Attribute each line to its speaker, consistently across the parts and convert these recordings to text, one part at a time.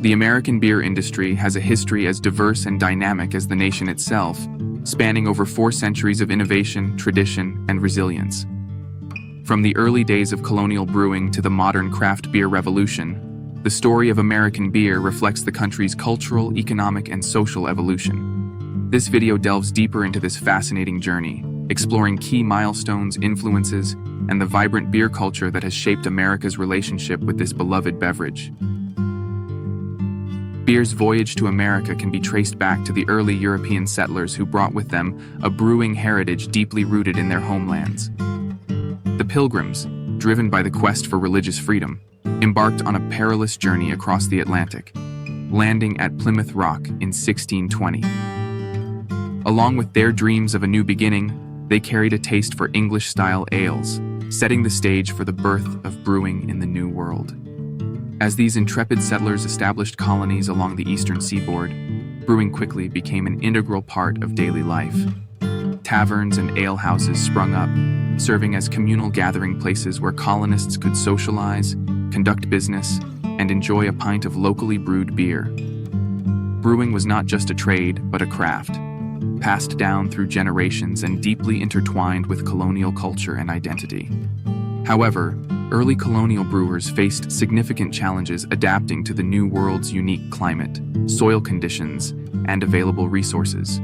Speaker 1: The American beer industry has a history as diverse and dynamic as the nation itself, spanning over 4 centuries of innovation, tradition, and resilience. From the early days of colonial brewing to the modern craft beer revolution, the story of American beer reflects the country's cultural, economic, and social evolution. This video delves deeper into this fascinating journey, exploring key milestones, influences, and the vibrant beer culture that has shaped America's relationship with this beloved beverage. Beer's voyage to America can be traced back to the early European settlers who brought with them a brewing heritage deeply rooted in their homelands. The Pilgrims, driven by the quest for religious freedom, embarked on a perilous journey across the Atlantic, landing at Plymouth Rock in 1620. Along with their dreams of a new beginning, they carried a taste for English-style ales, setting the stage for the birth of brewing in the New World. As these intrepid settlers established colonies along the eastern seaboard, brewing quickly became an integral part of daily life. Taverns and alehouses sprung up, serving as communal gathering places where colonists could socialize, conduct business, and enjoy a pint of locally brewed beer. Brewing was not just a trade, but a craft, passed down through generations and deeply intertwined with colonial culture and identity. However, early colonial brewers faced significant challenges adapting to the New World's unique climate, soil conditions, and available resources.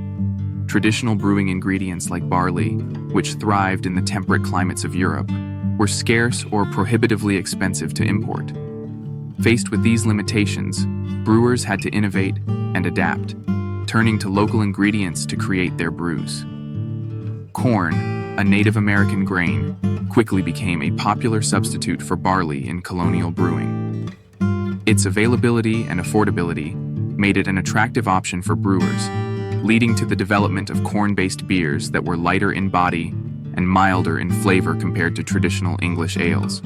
Speaker 1: Traditional brewing ingredients like barley, which thrived in the temperate climates of Europe, were scarce or prohibitively expensive to import. Faced with these limitations, brewers had to innovate and adapt, turning to local ingredients to create their brews. Corn, a Native American grain, quickly became a popular substitute for barley in colonial brewing. Its availability and affordability made it an attractive option for brewers, leading to the development of corn-based beers that were lighter in body and milder in flavor compared to traditional English ales.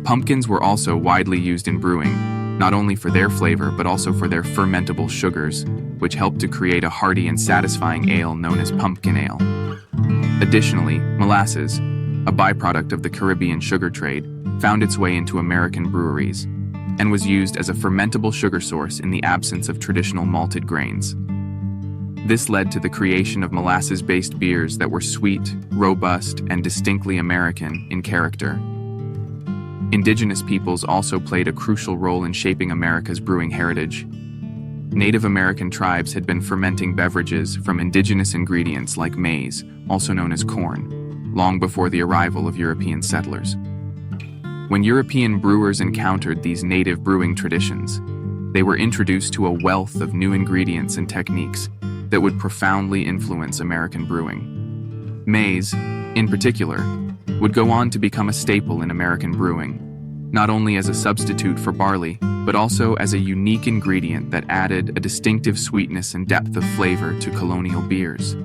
Speaker 1: Pumpkins were also widely used in brewing, not only for their flavor but also for their fermentable sugars, which helped to create a hearty and satisfying ale known as pumpkin ale. Additionally, molasses, a byproduct of the Caribbean sugar trade, found its way into American breweries and was used as a fermentable sugar source in the absence of traditional malted grains. This led to the creation of molasses-based beers that were sweet, robust, and distinctly American in character. Indigenous peoples also played a crucial role in shaping America's brewing heritage. Native American tribes had been fermenting beverages from indigenous ingredients like maize, also known as corn, long before the arrival of European settlers. When European brewers encountered these native brewing traditions, they were introduced to a wealth of new ingredients and techniques that would profoundly influence American brewing. Maize, in particular, would go on to become a staple in American brewing, not only as a substitute for barley, but also as a unique ingredient that added a distinctive sweetness and depth of flavor to colonial beers.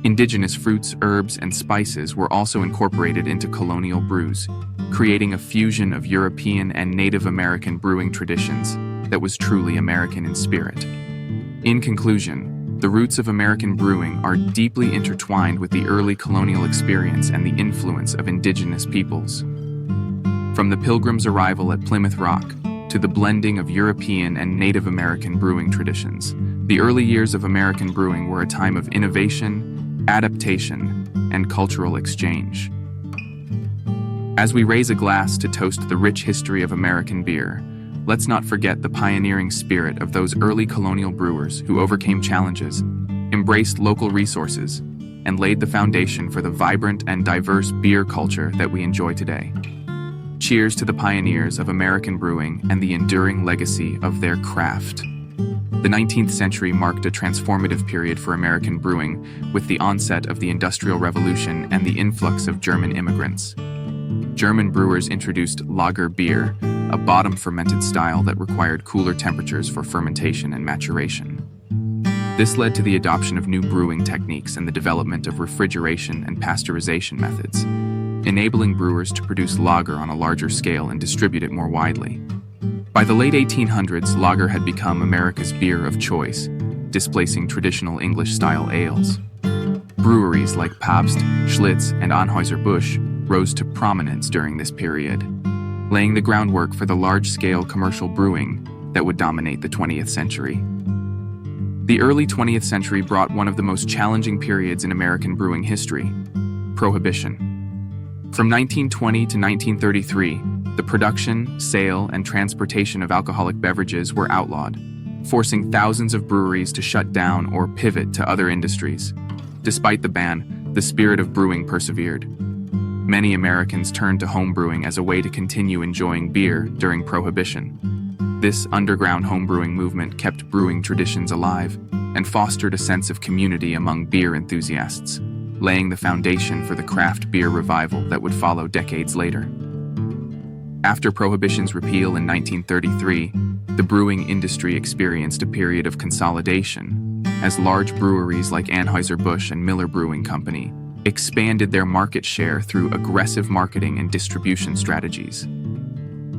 Speaker 1: Indigenous fruits, herbs, and spices were also incorporated into colonial brews, creating a fusion of European and Native American brewing traditions that was truly American in spirit. In conclusion, the roots of American brewing are deeply intertwined with the early colonial experience and the influence of indigenous peoples. From the Pilgrims' arrival at Plymouth Rock to the blending of European and Native American brewing traditions, the early years of American brewing were a time of innovation, adaptation, and cultural exchange. As we raise a glass to toast the rich history of American beer, let's not forget the pioneering spirit of those early colonial brewers who overcame challenges, embraced local resources, and laid the foundation for the vibrant and diverse beer culture that we enjoy today. Cheers to the pioneers of American brewing and the enduring legacy of their craft. The 19th century marked a transformative period for American brewing with the onset of the Industrial Revolution and the influx of German immigrants. German brewers introduced lager beer, a bottom-fermented style that required cooler temperatures for fermentation and maturation. This led to the adoption of new brewing techniques and the development of refrigeration and pasteurization methods, enabling brewers to produce lager on a larger scale and distribute it more widely. By the late 1800s, lager had become America's beer of choice, displacing traditional English-style ales. Breweries like Pabst, Schlitz, and Anheuser-Busch rose to prominence during this period, laying the groundwork for the large-scale commercial brewing that would dominate the 20th century. The early 20th century brought one of the most challenging periods in American brewing history: Prohibition. From 1920 to 1933, the production, sale, and transportation of alcoholic beverages were outlawed, forcing thousands of breweries to shut down or pivot to other industries. Despite the ban, the spirit of brewing persevered. Many Americans turned to home brewing as a way to continue enjoying beer during Prohibition. This underground homebrewing movement kept brewing traditions alive and fostered a sense of community among beer enthusiasts, laying the foundation for the craft beer revival that would follow decades later. After Prohibition's repeal in 1933, the brewing industry experienced a period of consolidation, as large breweries like Anheuser-Busch and Miller Brewing Company expanded their market share through aggressive marketing and distribution strategies.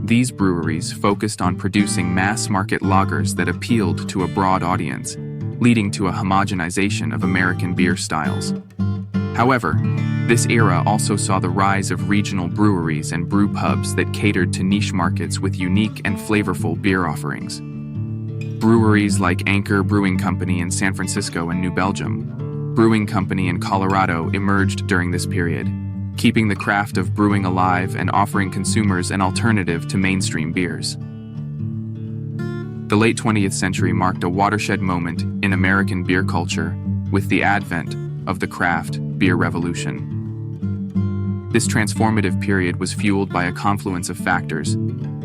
Speaker 1: These breweries focused on producing mass-market lagers that appealed to a broad audience, leading to a homogenization of American beer styles. However, this era also saw the rise of regional breweries and brew pubs that catered to niche markets with unique and flavorful beer offerings. Breweries like Anchor Brewing Company in San Francisco and New Belgium, Brewing Company in Colorado emerged during this period, keeping the craft of brewing alive and offering consumers an alternative to mainstream beers. The late 20th century marked a watershed moment in American beer culture with the advent of the craft beer revolution. This transformative period was fueled by a confluence of factors,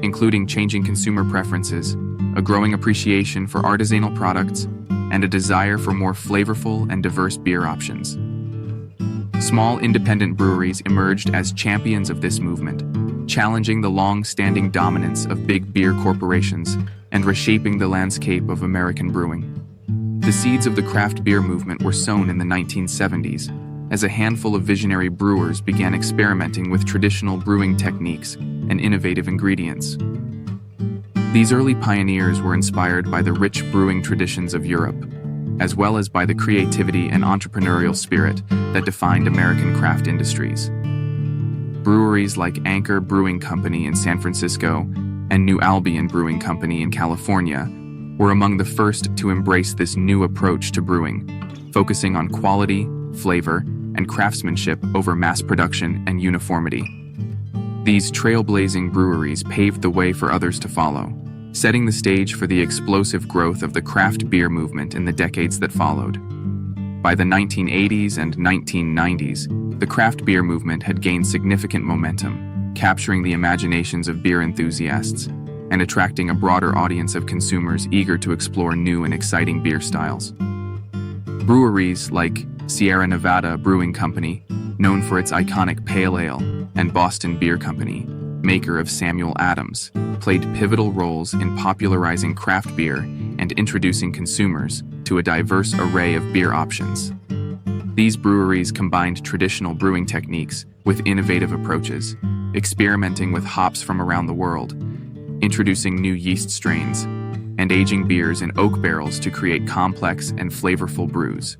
Speaker 1: including changing consumer preferences, a growing appreciation for artisanal products, and a desire for more flavorful and diverse beer options. Small independent breweries emerged as champions of this movement, challenging the long-standing dominance of big beer corporations and reshaping the landscape of American brewing. The seeds of the craft beer movement were sown in the 1970s, as a handful of visionary brewers began experimenting with traditional brewing techniques and innovative ingredients. These early pioneers were inspired by the rich brewing traditions of Europe, as well as by the creativity and entrepreneurial spirit that defined American craft industries. Breweries like Anchor Brewing Company in San Francisco and New Albion Brewing Company in California were among the first to embrace this new approach to brewing, focusing on quality, flavor, and craftsmanship over mass production and uniformity. These trailblazing breweries paved the way for others to follow, setting the stage for the explosive growth of the craft beer movement in the decades that followed. By the 1980s and 1990s, the craft beer movement had gained significant momentum, capturing the imaginations of beer enthusiasts and attracting a broader audience of consumers eager to explore new and exciting beer styles. Breweries like Sierra Nevada Brewing Company, known for its iconic pale ale, and Boston Beer Company, maker of Samuel Adams, played pivotal roles in popularizing craft beer and introducing consumers to a diverse array of beer options. These breweries combined traditional brewing techniques with innovative approaches, experimenting with hops from around the world, introducing new yeast strains, and aging beers in oak barrels to create complex and flavorful brews.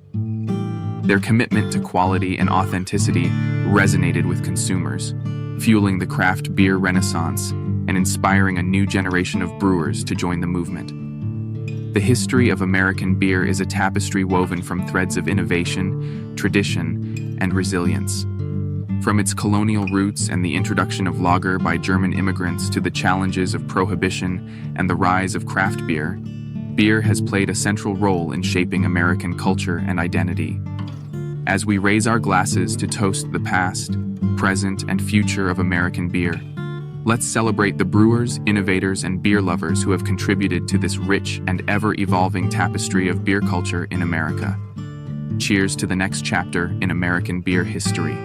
Speaker 1: Their commitment to quality and authenticity resonated with consumers, fueling the craft beer renaissance and inspiring a new generation of brewers to join the movement. The history of American beer is a tapestry woven from threads of innovation, tradition, and resilience. From its colonial roots and the introduction of lager by German immigrants to the challenges of Prohibition and the rise of craft beer, beer has played a central role in shaping American culture and identity. As we raise our glasses to toast the past, present, and future of American beer, let's celebrate the brewers, innovators, and beer lovers who have contributed to this rich and ever-evolving tapestry of beer culture in America. Cheers to the next chapter in American beer history.